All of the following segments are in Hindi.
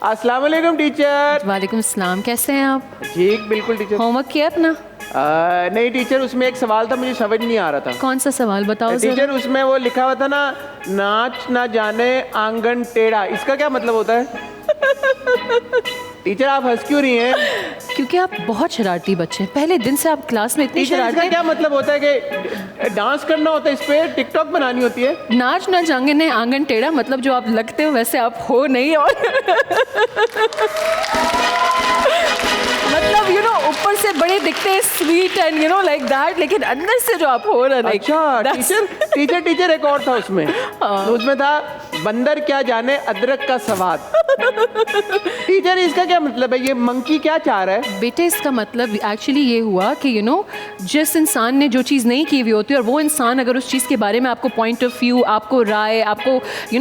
अस्सलाम वालेकुम टीचर। वालेकुम सलाम, कैसे हैं आप? ठीक बिल्कुल टीचर। होमवर्क किया अपना? नहीं टीचर, उसमें एक सवाल था, मुझे समझ नहीं आ रहा था। कौन सा सवाल बताओ जरा। टीचर उसमें वो लिखा हुआ था ना, नाच ना जाने आंगन टेढ़ा, इसका क्या मतलब होता है? टीचर आप हंस क्यों रही हैं? क्योंकि आप बहुत शरारती बच्चे हैं। पहले दिन से आप क्लास में इतनी टीचर इसका शरारती। क्या मतलब होता है कि डांस करना होता है, इस पे टिकटॉक बनानी होती है? नाच ना जांगे आंगन टेढ़ा मतलब जो आप लगते हो वैसे आप हो नहीं। और मतलब ऊपर से बड़े दिखते हैं, स्वीट एंड लाइक दैट, लेकिन अंदर से जो आप हो ना लाइक। अच्छा टीचर एक और था उसमें। तो उसमें था बंदर क्या जाने अदरक का स्वाद। टीचर इसका क्या मतलब है? ये मंकी क्या चाह रहा है? बेटे इसका मतलब एक्चुअली ये हुआ कि जिस इंसान ने जो चीज़ नहीं की हुई होती है और वो इंसान अगर उस चीज़ के बारे में आपको पॉइंट ऑफ व्यू, आपको राय, आपको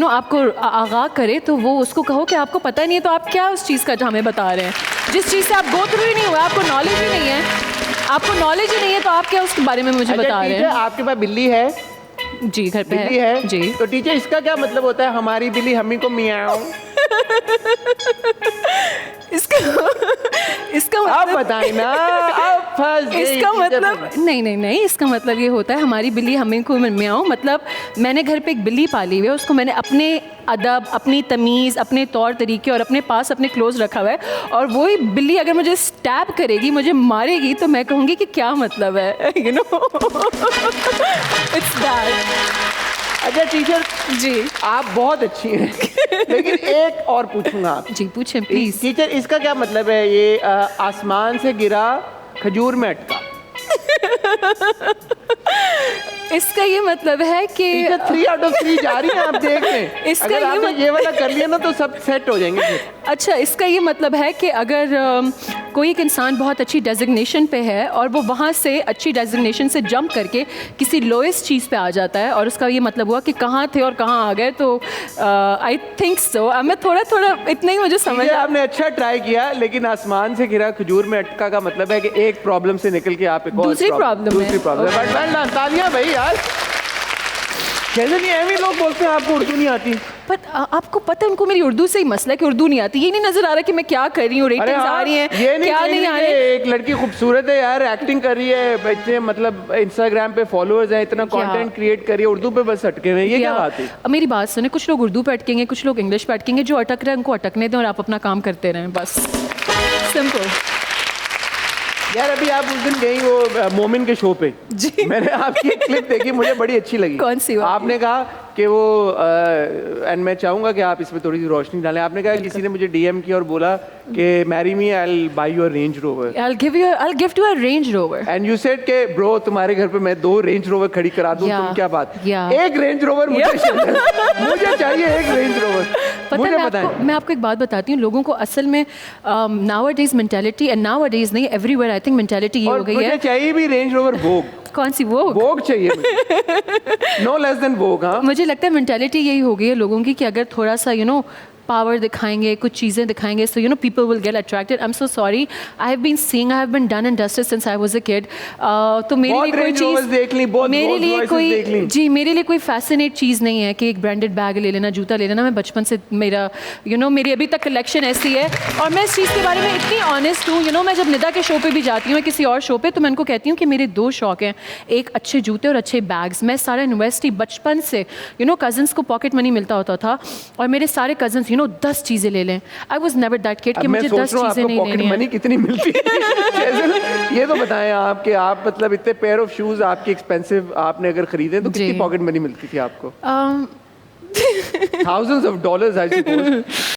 आपको आगाह करे तो वो उसको कहो कि आपको पता नहीं है, तो आप क्या उस चीज़ का हमें बता रहे हैं जिस चीज़ से आप गो थ्रू ही नहीं हुआ, आपको नॉलेज ही नहीं है। आपको नॉलेज ही नहीं है तो आप क्या उसके बारे में मुझे बता रहे हैं? आपके पास बिल्ली है? जी घर पे बिल्ली है जी। तो टीचर इसका क्या मतलब होता है, हमारी बिल्ली हमी को मियाओ? इसका आप बताएं ना, आप फंस गई। इसका मतलब नहीं, इसका मतलब ये होता है हमारी बिल्ली हमें को मियाओ, मतलब मैंने घर पे एक बिल्ली पाली हुई है, उसको मैंने अपने अदब, अपनी तमीज़, अपने तौर तरीके और अपने पास अपने क्लोज रखा हुआ है, और वही बिल्ली अगर मुझे स्टैब करेगी, मुझे मारेगी, तो मैं कहूँगी कि क्या मतलब है, इट्स दैट। अच्छा टीचर जी आप बहुत अच्छी हैं, लेकिन एक और पूछूंगा आप। जी पूछें प्लीज। टीचर इसका क्या मतलब है? ये आसमान से गिरा खजूर में अटका। इसका ये मतलब है कि 3 out of 3 जा रही हैं, आप देख लें। इसका अगर आपने ये वाला कर लिया ना तो सब सेट हो जाएंगे फिर। अच्छा, इसका ये मतलब है कि अगर कोई एक इंसान बहुत अच्छी डेजिग्नेशन पे है और वो वहाँ से अच्छी डेजिग्नेशन से जंप करके किसी लोएस्ट चीज़ पे आ जाता है, और उसका ये मतलब हुआ कि कहाँ थे और कहाँ आ गए, तो आई थिंक सो मैं थोड़ा इतना ही मुझे समझ। आपने अच्छा ट्राई किया, लेकिन आसमान से गिरा खजूर में अटका का मतलब है कि एक प्रॉब्लम से निकल के आप एक और दूसरी प्रॉब्लम बट वेल डन, तालियां भाई यार। कैसे नहीं ऐसे लोग बोलते हैं आपको उर्दू नहीं आती? पर आपको पता है उनको मेरी उर्दू से ही मसला है कि उर्दू नहीं आती। ये नहीं नजर आ रहा कि मैं क्या कर रही हूँ, रेटिंग्स आ रही हैं, ये क्या नहीं आ रही। एक लड़की खूबसूरत है यार, एक्टिंग कर रही है, बच्चे मतलब इंस्टाग्राम पे फॉलोअर्स हैं, इतना कंटेंट क्रिएट कर रही है, उर्दू पे बस अटके हुए हैं, ये क्या बात है? मेरी बात सुने, कुछ लोग उर्दू पे अटकेंगे, कुछ लोग इंग्लिश पे अटकेंगे, जो अटक रहे हैं उनको अटकने दें और आप अपना काम करते रहें, बस सिंपल। यार अभी आप उस दिन गई वो मोमिन के शो पे जी, मैंने आपकी एक क्लिप देखी, मुझे बड़ी अच्छी लगी। कौन सी? आपने कहा कि वो एंड मैं चाहूंगा कि आप इसमें थोड़ी सी रोशनी डालें। आपने कहा किसी ने मुझे डीएम किया और बोला कि marry me, I will buy you a range rover, I'll give you a Range Rover। And you said के ब्रो तुम्हारे घर पे मैं 2 रेंज रोवर खड़ी करा दूं, तुम क्या बात? एक रेंज रोवर मुझे चाहिए, एक रेंज रोवर। मुझे बताएं। मैं आपको एक बात बताती हूँ, लोगों को असल में नाउअडेज मेंटालिटी, एंड नाउअडेज नहीं, एवरीवेयर आई थिंक मेंटालिटी ये हो गई है। मुझे चाहिए भी रेंज रोवर वोग। कौन सी वोग? वोग चाहिए मुझे, नो लेस देन वोग। हाँ मुझे लगता है मेंटालिटी यही हो गई है लोगों की कि अगर थोड़ा सा पावर दिखाएंगे, कुछ चीज़ें दिखाएंगे, so people will get attracted. I am so sorry, I have been done and dusted since I was a kid. तो मेरे लिए कोई चीज़ देख ली, मेरे लिए कोई जी मेरे लिए कोई फैसिनेट चीज़ नहीं है कि एक ब्रांडेड बैग ले लेना, जूता ले लेना। मैं बचपन से मेरा मेरी अभी तक कलेक्शन ऐसी है, और मैं इस चीज़ के बारे में इतनी ऑनेस्ट हूँ। मैं जब निदा के शो पे भी जाती हूँ, किसी और शो पे, तो मैं उनको कहती हूँ कि मेरे 2 शौक हैं, एक अच्छे जूते और अच्छे बैग्स। मैं सारा यूनिवर्सिटी बचपन से कज़न्स को पॉकेट मनी मिलता होता था, और मेरे सारे कज़न्स 10 चीज़ें ले लें। I was never that kid कि मुझे 10 चीज़ें नहीं लेनी है। मनी कितनी मिलती है? ये तो बताएं आप कि आप मतलब इतने पेयर ऑफ शूज आपके एक्सपेंसिव आपने अगर खरीदे तो कितनी पॉकेट मनी मिलती थी आपको? thousands of dollars I suppose।